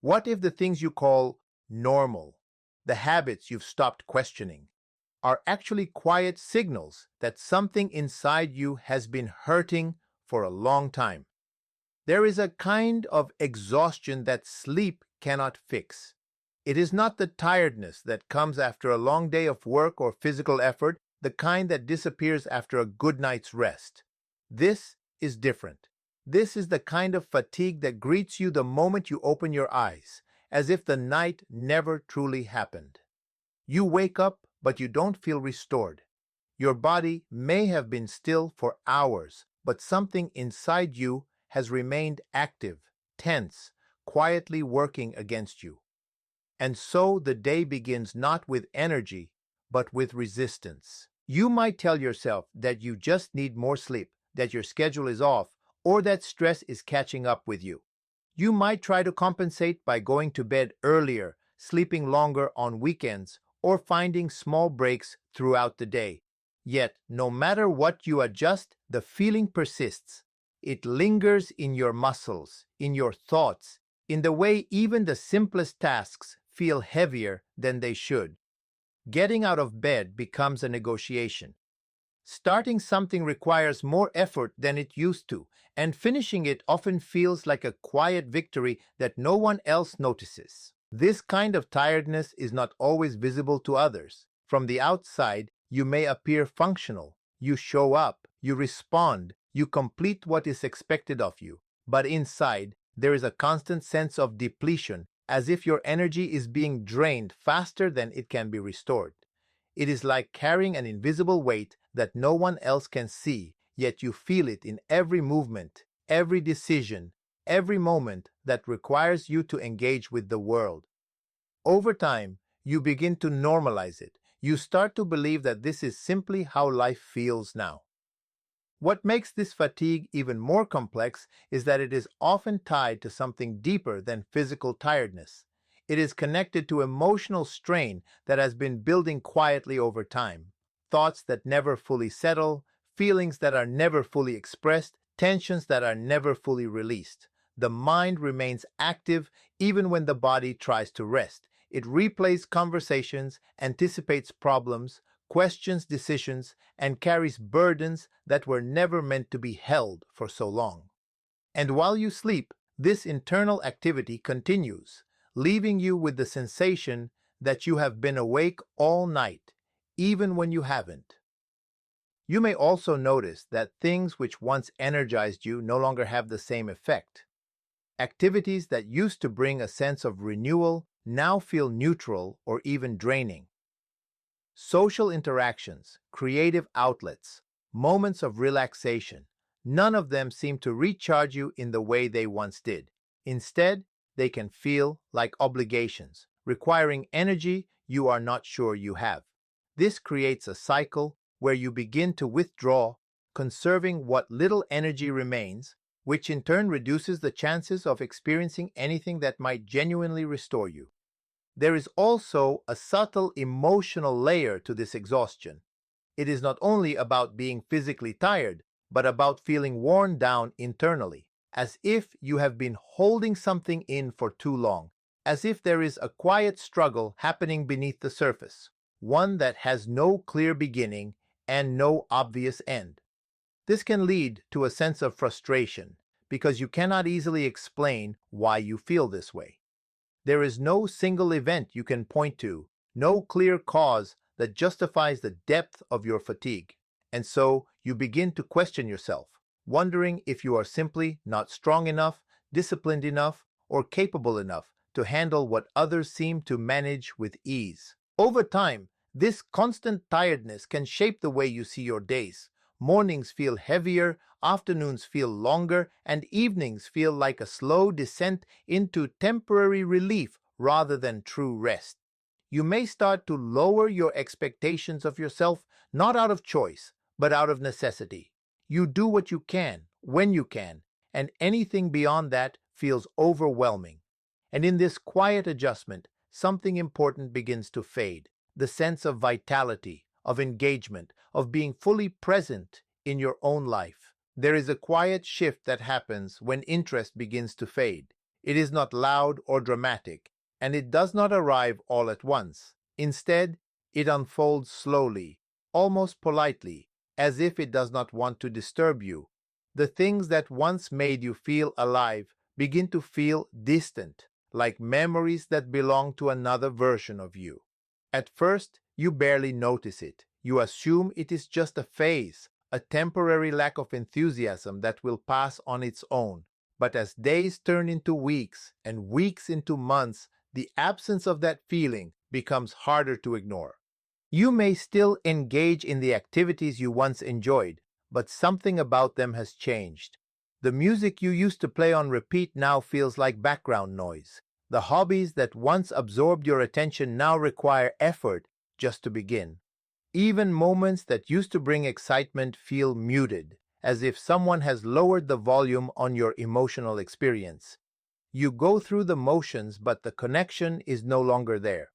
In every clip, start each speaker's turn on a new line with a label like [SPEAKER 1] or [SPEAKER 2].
[SPEAKER 1] What if the things you call normal, the habits you've stopped questioning, are actually quiet signals that something inside you has been hurting for a long time? There is a kind of exhaustion that sleep cannot fix. It is not the tiredness that comes after a long day of work or physical effort, the kind that disappears after a good night's rest. This is different. This is the kind of fatigue that greets you the moment you open your eyes, as if the night never truly happened. You wake up, but you don't feel restored. Your body may have been still for hours, but something inside you has remained active, tense, quietly working against you. And so the day begins not with energy, but with resistance. You might tell yourself that you just need more sleep, that your schedule is off, or that stress is catching up with you. You might try to compensate by going to bed earlier, sleeping longer on weekends, or finding small breaks throughout the day. Yet, no matter what you adjust, the feeling persists. It lingers in your muscles, in your thoughts, in the way even the simplest tasks feel heavier than they should. Getting out of bed becomes a negotiation. Starting something requires more effort than it used to, and finishing it often feels like a quiet victory that no one else notices. This kind of tiredness is not always visible to others. From the outside, you may appear functional. You show up, you respond, you complete what is expected of you. But inside, there is a constant sense of depletion, as if your energy is being drained faster than it can be restored. It is like carrying an invisible weight that no one else can see, yet you feel it in every movement, every decision, every moment that requires you to engage with the world. Over time, you begin to normalize it. You start to believe that this is simply how life feels now. What makes this fatigue even more complex is that it is often tied to something deeper than physical tiredness. It is connected to emotional strain that has been building quietly over time. Thoughts that never fully settle, feelings that are never fully expressed, tensions that are never fully released. The mind remains active even when the body tries to rest. It replays conversations, anticipates problems, questions decisions, and carries burdens that were never meant to be held for so long. And while you sleep, this internal activity continues, leaving you with the sensation that you have been awake all night, even when you haven't. You may also notice that things which once energized you no longer have the same effect. Activities that used to bring a sense of renewal now feel neutral or even draining. Social interactions, creative outlets, moments of relaxation, none of them seem to recharge you in the way they once did. Instead, they can feel like obligations, requiring energy you are not sure you have. This creates a cycle where you begin to withdraw, conserving what little energy remains, which in turn reduces the chances of experiencing anything that might genuinely restore you. There is also a subtle emotional layer to this exhaustion. It is not only about being physically tired, but about feeling worn down internally, as if you have been holding something in for too long, as if there is a quiet struggle happening beneath the surface, one that has no clear beginning and no obvious end. This can lead to a sense of frustration, because you cannot easily explain why you feel this way. There is no single event you can point to, no clear cause that justifies the depth of your fatigue. And so you begin to question yourself, wondering if you are simply not strong enough, disciplined enough, or capable enough to handle what others seem to manage with ease. Over time, this constant tiredness can shape the way you see your days. Mornings feel heavier, afternoons feel longer, and evenings feel like a slow descent into temporary relief rather than true rest. You may start to lower your expectations of yourself, not out of choice, but out of necessity. You do what you can, when you can, and anything beyond that feels overwhelming. And in this quiet adjustment, something important begins to fade. The sense of vitality, of engagement, of being fully present in your own life. There is a quiet shift that happens when interest begins to fade. It is not loud or dramatic, and it does not arrive all at once. Instead, it unfolds slowly, almost politely, as if it does not want to disturb you. The things that once made you feel alive begin to feel distant, like memories that belong to another version of you. At first, you barely notice it. You assume it is just a phase, a temporary lack of enthusiasm that will pass on its own. But as days turn into weeks and weeks into months, the absence of that feeling becomes harder to ignore. You may still engage in the activities you once enjoyed, but something about them has changed. The music you used to play on repeat now feels like background noise. The hobbies that once absorbed your attention now require effort just to begin. Even moments that used to bring excitement feel muted, as if someone has lowered the volume on your emotional experience. You go through the motions, but the connection is no longer there.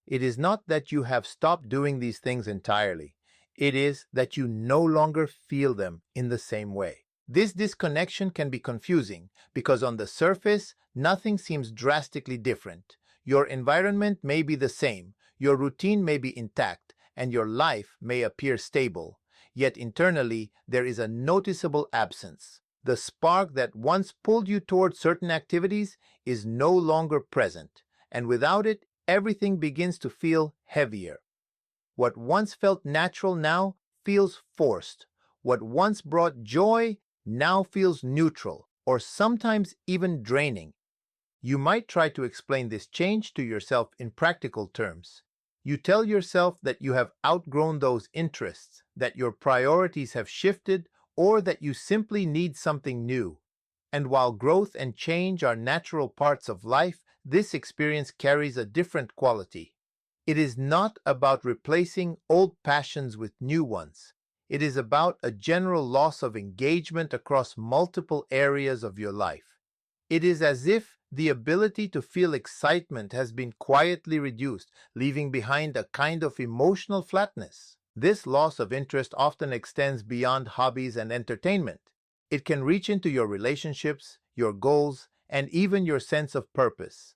[SPEAKER 1] It is not that you have stopped doing these things entirely. It is that you no longer feel them in the same way. This disconnection can be confusing because on the surface, nothing seems drastically different. Your environment may be the same, your routine may be intact, and your life may appear stable. Yet internally, there is a noticeable absence. The spark that once pulled you toward certain activities is no longer present, and without it, everything begins to feel heavier. What once felt natural now feels forced. What once brought joy now feels neutral, or sometimes even draining. You might try to explain this change to yourself in practical terms. You tell yourself that you have outgrown those interests, that your priorities have shifted, or that you simply need something new. And while growth and change are natural parts of life, this experience carries a different quality. It is not about replacing old passions with new ones. It is about a general loss of engagement across multiple areas of your life. It is as if the ability to feel excitement has been quietly reduced, leaving behind a kind of emotional flatness. This loss of interest often extends beyond hobbies and entertainment. It can reach into your relationships, your goals, and even your sense of purpose.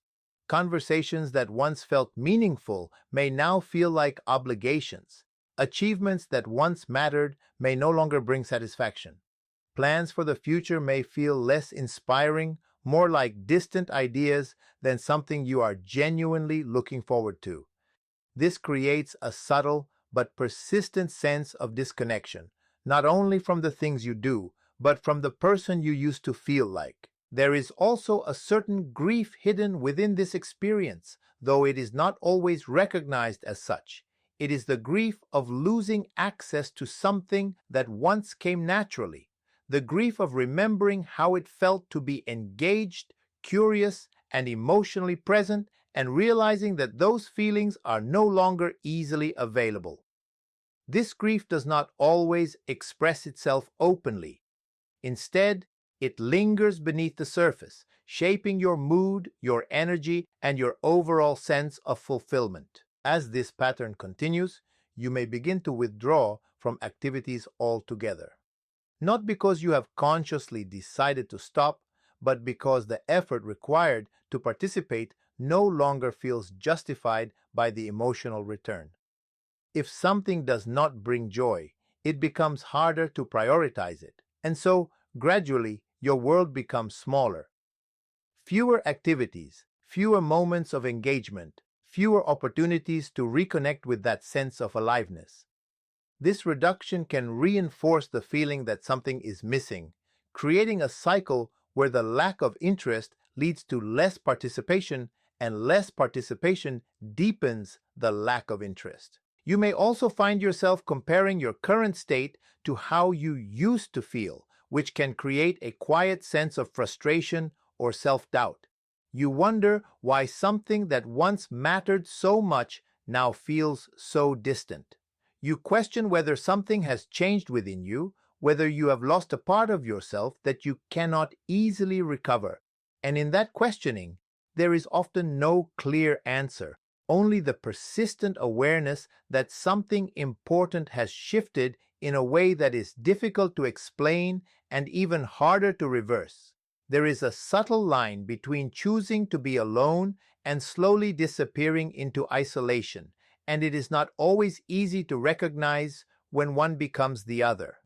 [SPEAKER 1] Conversations that once felt meaningful may now feel like obligations. Achievements that once mattered may no longer bring satisfaction. Plans for the future may feel less inspiring, more like distant ideas than something you are genuinely looking forward to. This creates a subtle but persistent sense of disconnection, not only from the things you do, but from the person you used to feel like. There is also a certain grief hidden within this experience, though it is not always recognized as such. It is the grief of losing access to something that once came naturally, the grief of remembering how it felt to be engaged, curious, and emotionally present, and realizing that those feelings are no longer easily available. This grief does not always express itself openly. Instead, it lingers beneath the surface, shaping your mood, your energy, and your overall sense of fulfillment. As this pattern continues, you may begin to withdraw from activities altogether. Not because you have consciously decided to stop, but because the effort required to participate no longer feels justified by the emotional return. If something does not bring joy, it becomes harder to prioritize it, and so gradually your world becomes smaller. Fewer activities, fewer moments of engagement, fewer opportunities to reconnect with that sense of aliveness. This reduction can reinforce the feeling that something is missing, creating a cycle where the lack of interest leads to less participation, and less participation deepens the lack of interest. You may also find yourself comparing your current state to how you used to feel, which can create a quiet sense of frustration or self-doubt. You wonder why something that once mattered so much now feels so distant. You question whether something has changed within you, whether you have lost a part of yourself that you cannot easily recover. And in that questioning, there is often no clear answer, only the persistent awareness that something important has shifted in a way that is difficult to explain and even harder to reverse. There is a subtle line between choosing to be alone and slowly disappearing into isolation, and it is not always easy to recognize when one becomes the other.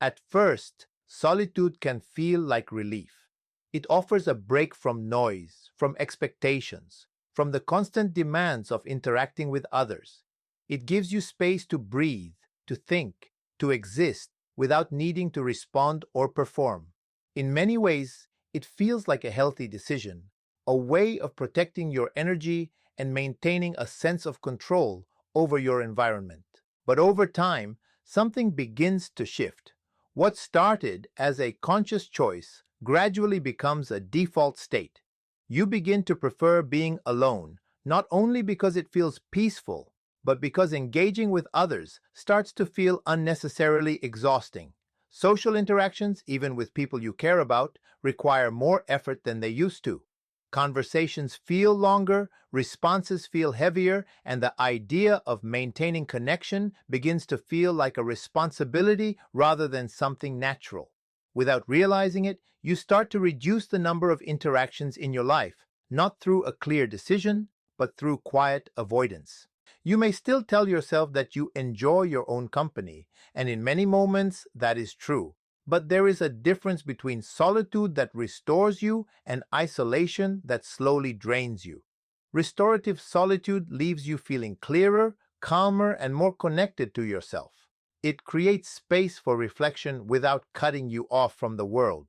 [SPEAKER 1] At first, solitude can feel like relief. It offers a break from noise, from expectations, from the constant demands of interacting with others. It gives you space to breathe, to think, to exist without needing to respond or perform. In many ways, it feels like a healthy decision, a way of protecting your energy and maintaining a sense of control over your environment. But over time, something begins to shift. What started as a conscious choice gradually becomes a default state. You begin to prefer being alone, not only because it feels peaceful, but because engaging with others starts to feel unnecessarily exhausting. Social interactions, even with people you care about, require more effort than they used to. Conversations feel longer, responses feel heavier, and the idea of maintaining connection begins to feel like a responsibility rather than something natural. Without realizing it, you start to reduce the number of interactions in your life, not through a clear decision, but through quiet avoidance. You may still tell yourself that you enjoy your own company, and in many moments that is true. But there is a difference between solitude that restores you and isolation that slowly drains you. Restorative solitude leaves you feeling clearer, calmer, and more connected to yourself. It creates space for reflection without cutting you off from the world.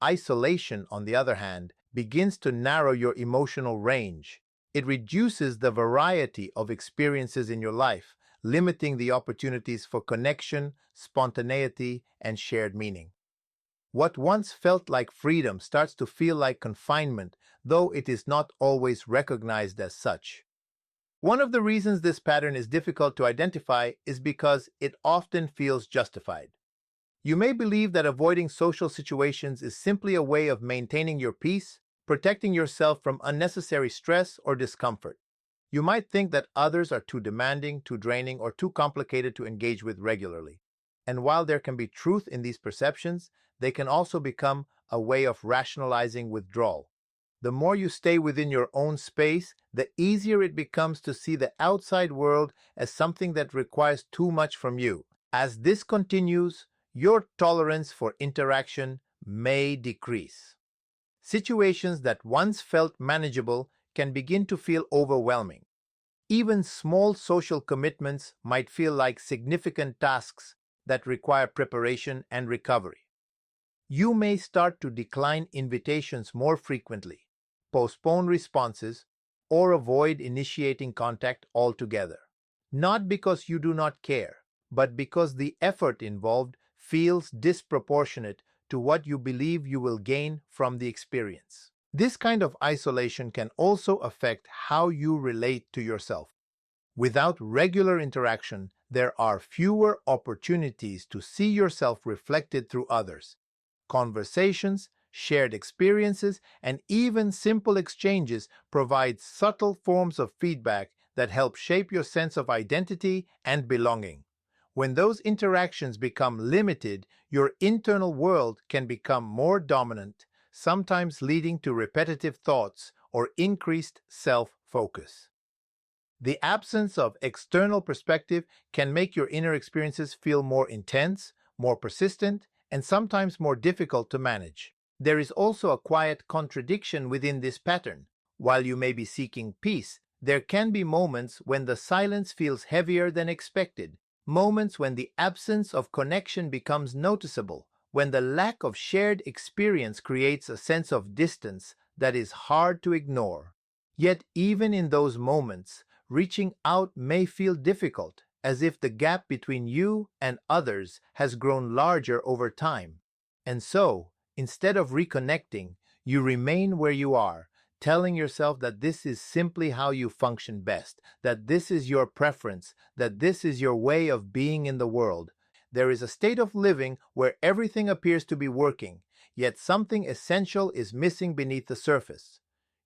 [SPEAKER 1] Isolation, on the other hand, begins to narrow your emotional range. It reduces the variety of experiences in your life, limiting the opportunities for connection, spontaneity, and shared meaning. What once felt like freedom starts to feel like confinement, though it is not always recognized as such. One of the reasons this pattern is difficult to identify is because it often feels justified. You may believe that avoiding social situations is simply a way of maintaining your peace, protecting yourself from unnecessary stress or discomfort. You might think that others are too demanding, too draining, or too complicated to engage with regularly. And while there can be truth in these perceptions, they can also become a way of rationalizing withdrawal. The more you stay within your own space, the easier it becomes to see the outside world as something that requires too much from you. As this continues, your tolerance for interaction may decrease. Situations that once felt manageable can begin to feel overwhelming. Even small social commitments might feel like significant tasks that require preparation and recovery. You may start to decline invitations more frequently, postpone responses, or avoid initiating contact altogether. Not because you do not care, but because the effort involved feels disproportionate to what you believe you will gain from the experience. This kind of isolation can also affect how you relate to yourself. Without regular interaction, there are fewer opportunities to see yourself reflected through others. Conversations, shared experiences, and even simple exchanges provide subtle forms of feedback that help shape your sense of identity and belonging. When those interactions become limited, your internal world can become more dominant, sometimes leading to repetitive thoughts or increased self-focus. The absence of external perspective can make your inner experiences feel more intense, more persistent, and sometimes more difficult to manage. There is also a quiet contradiction within this pattern. While you may be seeking peace, there can be moments when the silence feels heavier than expected, moments when the absence of connection becomes noticeable, when the lack of shared experience creates a sense of distance that is hard to ignore. Yet even in those moments, reaching out may feel difficult, as if the gap between you and others has grown larger over time. And so, instead of reconnecting, you remain where you are, telling yourself that this is simply how you function best, that this is your preference, that this is your way of being in the world. There is a state of living where everything appears to be working, yet something essential is missing beneath the surface.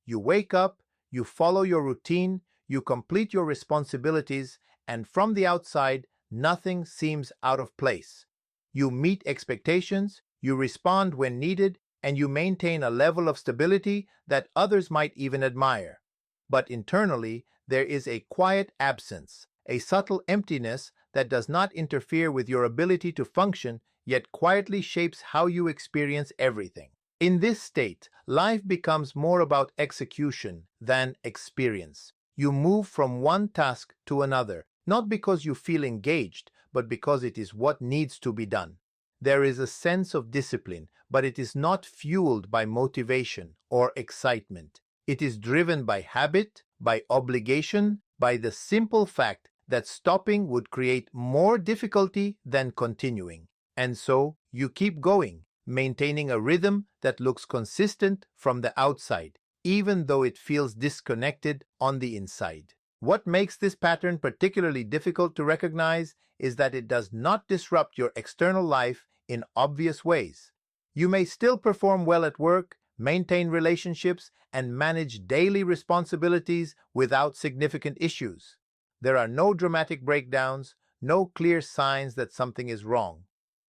[SPEAKER 1] You wake up, you follow your routine, you complete your responsibilities, and from the outside, nothing seems out of place. You meet expectations, you respond when needed, and you maintain a level of stability that others might even admire. But internally, there is a quiet absence, a subtle emptiness that does not interfere with your ability to function, yet quietly shapes how you experience everything. In this state, life becomes more about execution than experience. You move from one task to another, not because you feel engaged, but because it is what needs to be done. There is a sense of discipline, but it is not fueled by motivation or excitement. It is driven by habit, by obligation, by the simple fact that stopping would create more difficulty than continuing. And so you keep going, maintaining a rhythm that looks consistent from the outside, even though it feels disconnected on the inside. What makes this pattern particularly difficult to recognize is that it does not disrupt your external life in obvious ways. You may still perform well at work, maintain relationships, and manage daily responsibilities without significant issues. There are no dramatic breakdowns, no clear signs that something is wrong.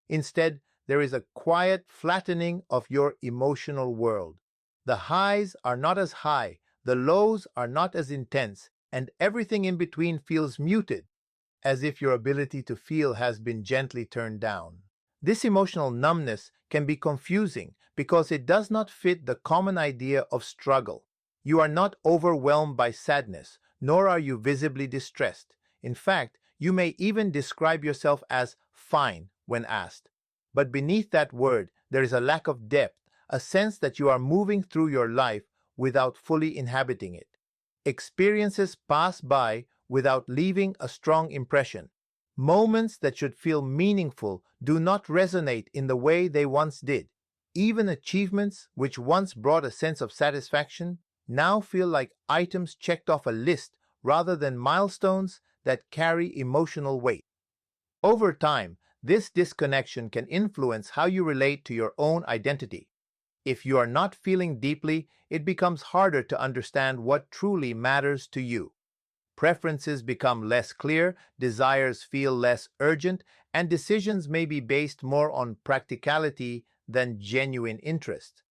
[SPEAKER 1] Instead, there is a quiet flattening of your emotional world. The highs are not as high, the lows are not as intense, and everything in between feels muted, as if your ability to feel has been gently turned down. This emotional numbness can be confusing because it does not fit the common idea of struggle. You are not overwhelmed by sadness, nor are you visibly distressed. In fact, you may even describe yourself as fine when asked. But beneath that word, there is a lack of depth, a sense that you are moving through your life without fully inhabiting it. Experiences pass by without leaving a strong impression. Moments that should feel meaningful do not resonate in the way they once did. Even achievements which once brought a sense of satisfaction now feel like items checked off a list rather than milestones that carry emotional weight. Over time, this disconnection can influence how you relate to your own identity. If you are not feeling deeply, it becomes harder to understand what truly matters to you. Preferences become less clear, desires feel less urgent, and decisions may be based more on practicality than genuine interest.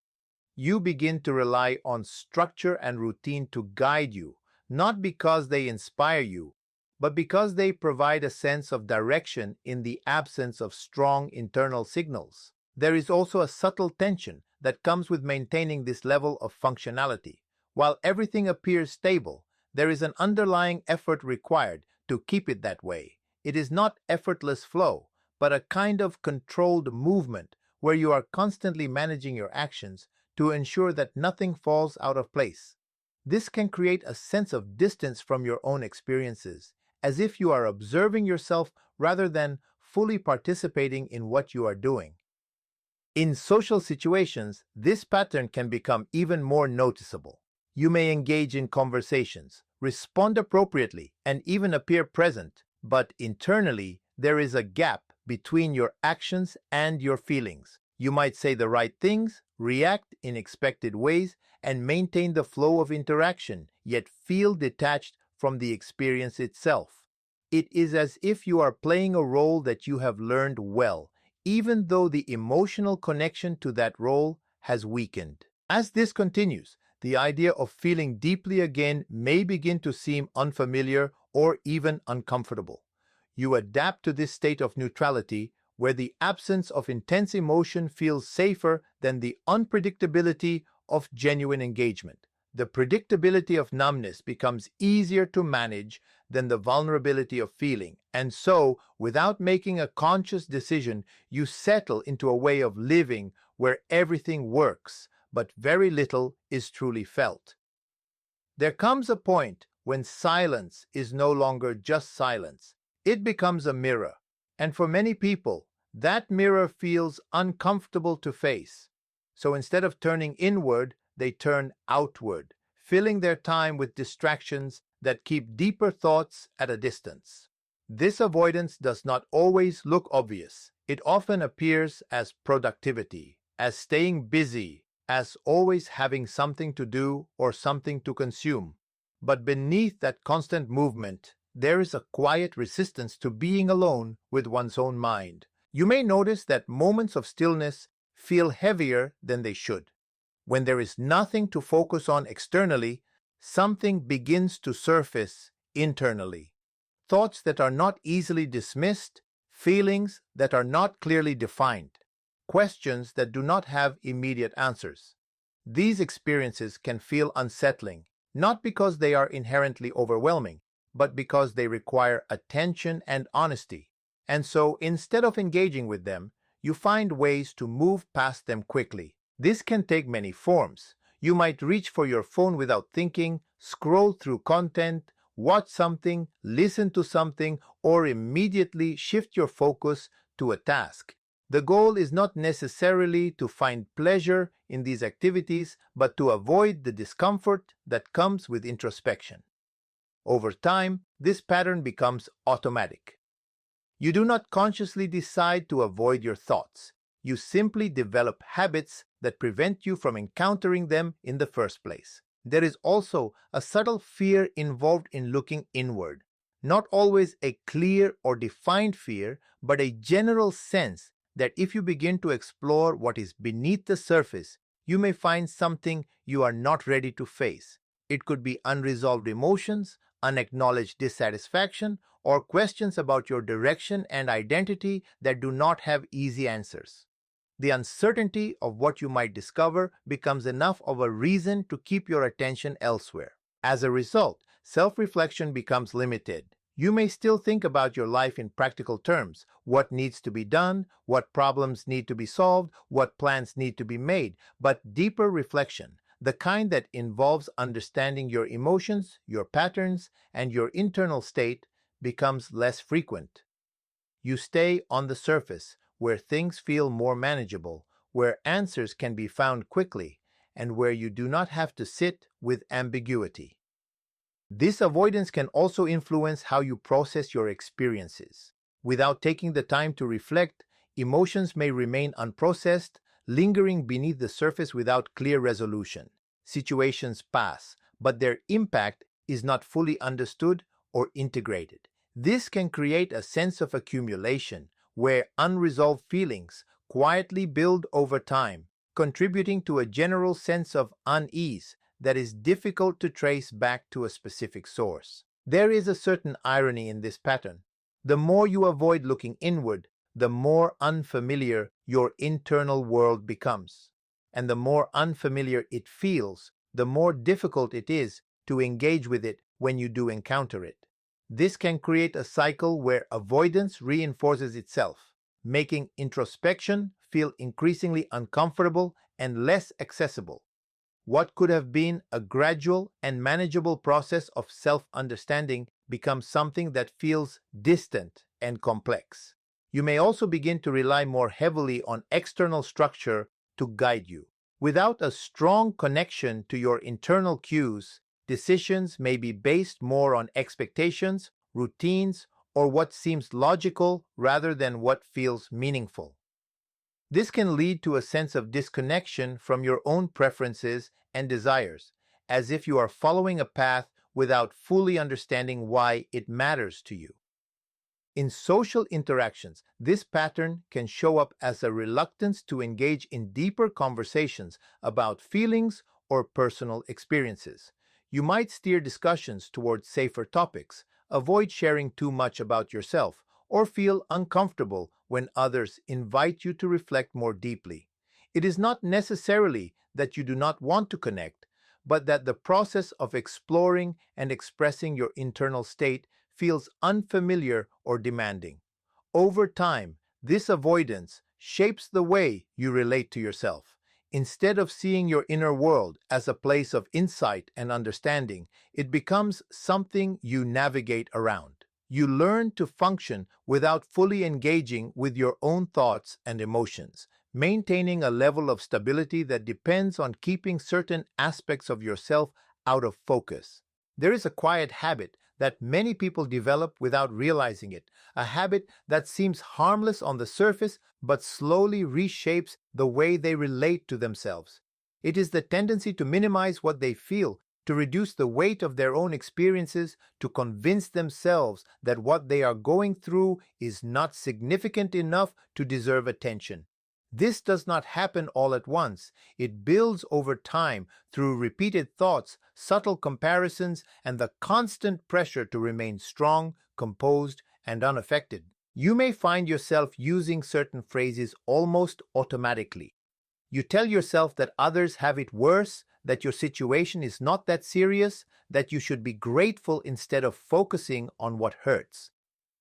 [SPEAKER 1] You begin to rely on structure and routine to guide you, not because they inspire you, but because they provide a sense of direction in the absence of strong internal signals. There is also a subtle tension that comes with maintaining this level of functionality. While everything appears stable, there is an underlying effort required to keep it that way. It is not effortless flow, but a kind of controlled movement where you are constantly managing your actions to ensure that nothing falls out of place. This can create a sense of distance from your own experiences, as if you are observing yourself rather than fully participating in what you are doing. In social situations, this pattern can become even more noticeable. You may engage in conversations, respond appropriately, and even appear present, but internally, there is a gap between your actions and your feelings. You might say the right things, react in expected ways, and maintain the flow of interaction, yet feel detached from the experience itself. It is as if you are playing a role that you have learned well, even though the emotional connection to that role has weakened. As this continues, the idea of feeling deeply again may begin to seem unfamiliar or even uncomfortable. You adapt to this state of neutrality, where the absence of intense emotion feels safer than the unpredictability of genuine engagement. The predictability of numbness becomes easier to manage than the vulnerability of feeling, and so, without making a conscious decision, you settle into a way of living where everything works, but very little is truly felt. There comes a point when silence is no longer just silence. It becomes a mirror, and for many people, that mirror feels uncomfortable to face. So instead of turning inward, they turn outward, filling their time with distractions that keep deeper thoughts at a distance. This avoidance does not always look obvious. It often appears as productivity, as staying busy, as always having something to do or something to consume. But beneath that constant movement, there is a quiet resistance to being alone with one's own mind. You may notice that moments of stillness feel heavier than they should. When there is nothing to focus on externally, something begins to surface internally. Thoughts that are not easily dismissed, feelings that are not clearly defined, questions that do not have immediate answers. These experiences can feel unsettling, not because they are inherently overwhelming, but because they require attention and honesty. And so, instead of engaging with them, you find ways to move past them quickly. This can take many forms. You might reach for your phone without thinking, scroll through content, watch something, listen to something, or immediately shift your focus to a task. The goal is not necessarily to find pleasure in these activities, but to avoid the discomfort that comes with introspection. Over time, this pattern becomes automatic. You do not consciously decide to avoid your thoughts. You simply develop habits that prevent you from encountering them in the first place. There is also a subtle fear involved in looking inward. Not always a clear or defined fear, but a general sense that if you begin to explore what is beneath the surface, you may find something you are not ready to face. It could be unresolved emotions, unacknowledged dissatisfaction, or questions about your direction and identity that do not have easy answers. The uncertainty of what you might discover becomes enough of a reason to keep your attention elsewhere. As a result, self-reflection becomes limited. You may still think about your life in practical terms: what needs to be done, what problems need to be solved, what plans need to be made, but deeper reflection, the kind that involves understanding your emotions, your patterns, and your internal state, becomes less frequent. You stay on the surface, where things feel more manageable, where answers can be found quickly, and where you do not have to sit with ambiguity. This avoidance can also influence how you process your experiences. Without taking the time to reflect, emotions may remain unprocessed, lingering beneath the surface without clear resolution. Situations pass, but their impact is not fully understood or integrated. This can create a sense of accumulation, where unresolved feelings quietly build over time, contributing to a general sense of unease that is difficult to trace back to a specific source. There is a certain irony in this pattern. The more you avoid looking inward, the more unfamiliar your internal world becomes. And the more unfamiliar it feels, the more difficult it is to engage with it when you do encounter it. This can create a cycle where avoidance reinforces itself, making introspection feel increasingly uncomfortable and less accessible. What could have been a gradual and manageable process of self-understanding becomes something that feels distant and complex. You may also begin to rely more heavily on external structure to guide you. Without a strong connection to your internal cues, decisions may be based more on expectations, routines, or what seems logical rather than what feels meaningful. This can lead to a sense of disconnection from your own preferences and desires, as if you are following a path without fully understanding why it matters to you. In social interactions, this pattern can show up as a reluctance to engage in deeper conversations about feelings or personal experiences. You might steer discussions towards safer topics, avoid sharing too much about yourself, or feel uncomfortable when others invite you to reflect more deeply. It is not necessarily that you do not want to connect, but that the process of exploring and expressing your internal state feels unfamiliar or demanding. Over time, this avoidance shapes the way you relate to yourself. Instead of seeing your inner world as a place of insight and understanding, it becomes something you navigate around. You learn to function without fully engaging with your own thoughts and emotions, maintaining a level of stability that depends on keeping certain aspects of yourself out of focus. There is a quiet habit that many people develop without realizing it, a habit that seems harmless on the surface but slowly reshapes the way they relate to themselves. It is the tendency to minimize what they feel, to reduce the weight of their own experiences, to convince themselves that what they are going through is not significant enough to deserve attention. This does not happen all at once. It builds over time through repeated thoughts, subtle comparisons, and the constant pressure to remain strong, composed, and unaffected. You may find yourself using certain phrases almost automatically. You tell yourself that others have it worse, that your situation is not that serious, that you should be grateful instead of focusing on what hurts.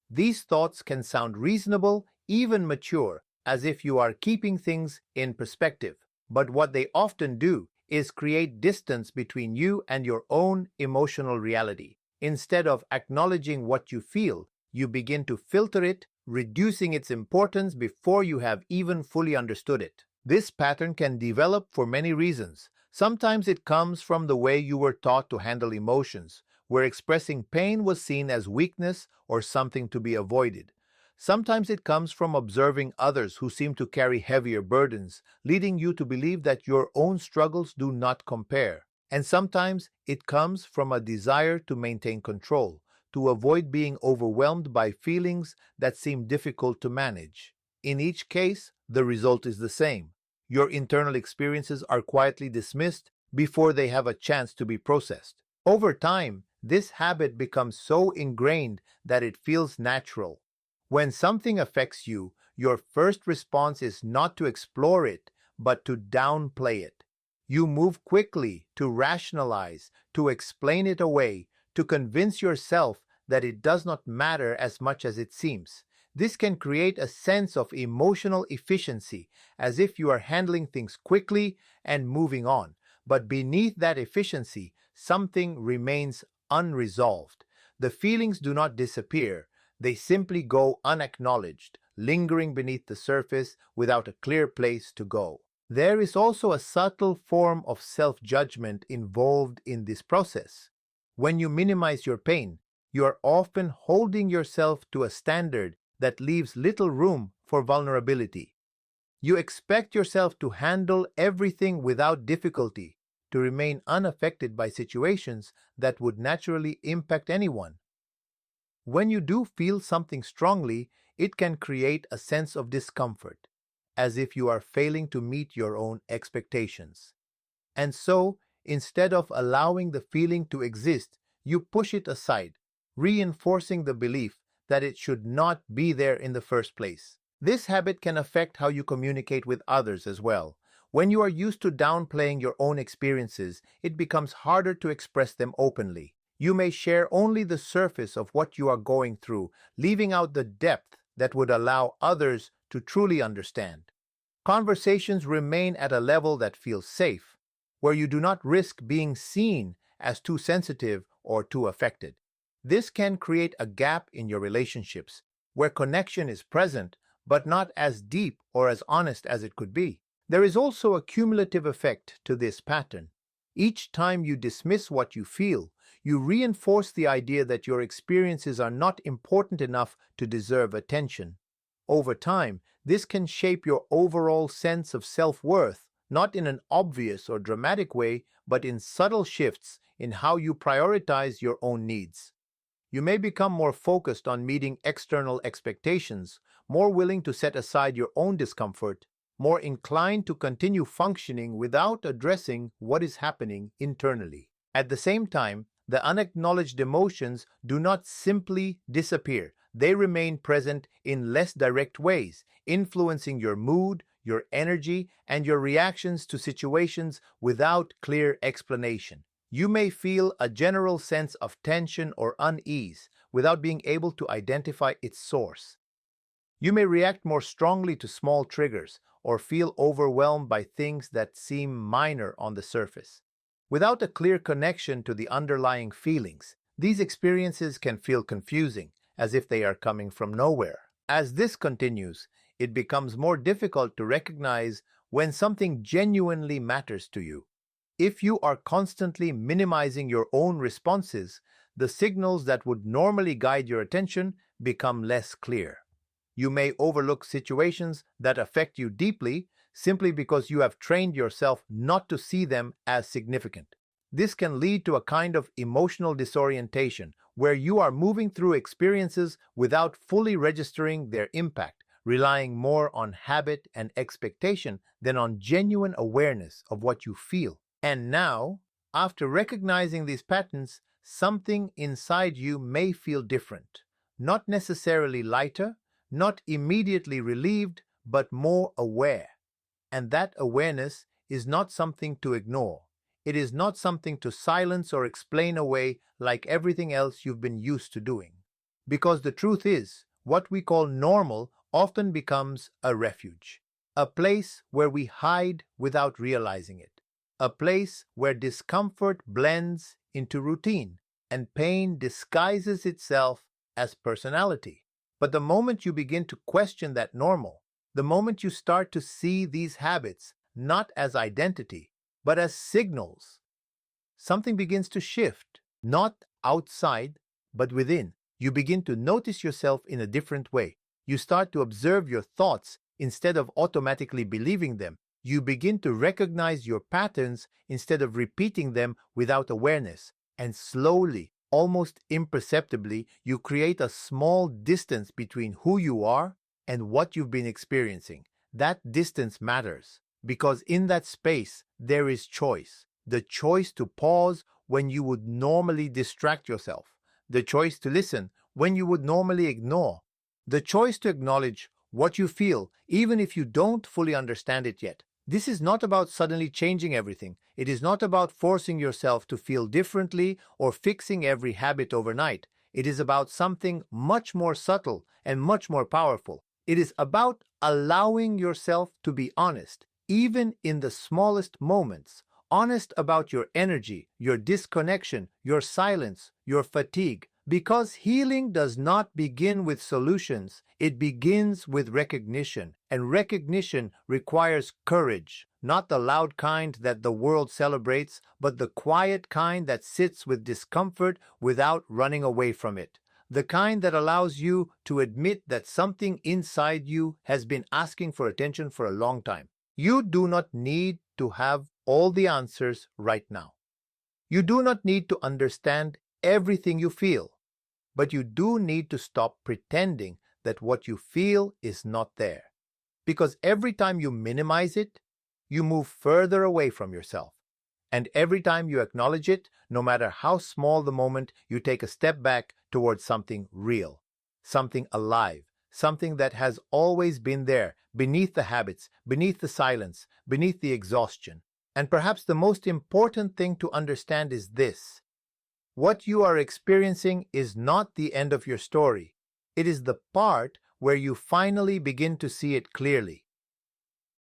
[SPEAKER 1] These thoughts can sound reasonable, even mature, as if you are keeping things in perspective. But what they often do is create distance between you and your own emotional reality. Instead of acknowledging what you feel, you begin to filter it, reducing its importance before you have even fully understood it. This pattern can develop for many reasons. Sometimes it comes from the way you were taught to handle emotions, where expressing pain was seen as weakness or something to be avoided. Sometimes it comes from observing others who seem to carry heavier burdens, leading you to believe that your own struggles do not compare. And sometimes it comes from a desire to maintain control, to avoid being overwhelmed by feelings that seem difficult to manage. In each case, the result is the same. Your internal experiences are quietly dismissed before they have a chance to be processed. Over time, this habit becomes so ingrained that it feels natural. When something affects you, your first response is not to explore it, but to downplay it. You move quickly to rationalize, to explain it away, to convince yourself that it does not matter as much as it seems. This can create a sense of emotional efficiency, as if you are handling things quickly and moving on. But beneath that efficiency, something remains unresolved. The feelings do not disappear, they simply go unacknowledged, lingering beneath the surface without a clear place to go. There is also a subtle form of self-judgment involved in this process. When you minimize your pain, you are often holding yourself to a standard that leaves little room for vulnerability. You expect yourself to handle everything without difficulty, to remain unaffected by situations that would naturally impact anyone. When you do feel something strongly, it can create a sense of discomfort, as if you are failing to meet your own expectations. And so, instead of allowing the feeling to exist, you push it aside, reinforcing the belief that it should not be there in the first place. This habit can affect how you communicate with others as well. When you are used to downplaying your own experiences, it becomes harder to express them openly. You may share only the surface of what you are going through, leaving out the depth that would allow others to truly understand. Conversations remain at a level that feels safe, where you do not risk being seen as too sensitive or too affected. This can create a gap in your relationships, where connection is present, but not as deep or as honest as it could be. There is also a cumulative effect to this pattern. Each time you dismiss what you feel, you reinforce the idea that your experiences are not important enough to deserve attention. Over time, this can shape your overall sense of self-worth, not in an obvious or dramatic way, but in subtle shifts in how you prioritize your own needs. You may become more focused on meeting external expectations, more willing to set aside your own discomfort, more inclined to continue functioning without addressing what is happening internally. At the same time, the unacknowledged emotions do not simply disappear. They remain present in less direct ways, influencing your mood, your energy, and your reactions to situations without clear explanation. You may feel a general sense of tension or unease without being able to identify its source. You may react more strongly to small triggers or feel overwhelmed by things that seem minor on the surface. Without a clear connection to the underlying feelings, these experiences can feel confusing, as if they are coming from nowhere. As this continues, it becomes more difficult to recognize when something genuinely matters to you. If you are constantly minimizing your own responses, the signals that would normally guide your attention become less clear. You may overlook situations that affect you deeply simply because you have trained yourself not to see them as significant. This can lead to a kind of emotional disorientation, where you are moving through experiences without fully registering their impact, relying more on habit and expectation than on genuine awareness of what you feel. And now, after recognizing these patterns, something inside you may feel different. Not necessarily lighter, not immediately relieved, but more aware. And that awareness is not something to ignore. It is not something to silence or explain away like everything else you've been used to doing. Because the truth is, what we call normal often becomes a refuge, a place where we hide without realizing it, a place where discomfort blends into routine and pain disguises itself as personality. But the moment you begin to question that normal, the moment you start to see these habits not as identity, but as signals, something begins to shift, not outside, but within. You begin to notice yourself in a different way. You start to observe your thoughts instead of automatically believing them. You begin to recognize your patterns instead of repeating them without awareness. And slowly, almost imperceptibly, you create a small distance between who you are and what you've been experiencing. That distance matters because in that space, there is choice. The choice to pause when you would normally distract yourself. The choice to listen when you would normally ignore. The choice to acknowledge what you feel, even if you don't fully understand it yet. This is not about suddenly changing everything. It is not about forcing yourself to feel differently or fixing every habit overnight. It is about something much more subtle and much more powerful. It is about allowing yourself to be honest, even in the smallest moments. Honest about your energy, your disconnection, your silence, your fatigue. Because healing does not begin with solutions, it begins with recognition. And recognition requires courage, not the loud kind that the world celebrates, but the quiet kind that sits with discomfort without running away from it. The kind that allows you to admit that something inside you has been asking for attention for a long time. You do not need to have all the answers right now. You do not need to understand everything you feel, but you do need to stop pretending that what you feel is not there. Because every time you minimize it, you move further away from yourself. And every time you acknowledge it, no matter how small the moment, you take a step back towards something real, something alive, something that has always been there, beneath the habits, beneath the silence, beneath the exhaustion. And perhaps the most important thing to understand is this. What you are experiencing is not the end of your story. It is the part where you finally begin to see it clearly.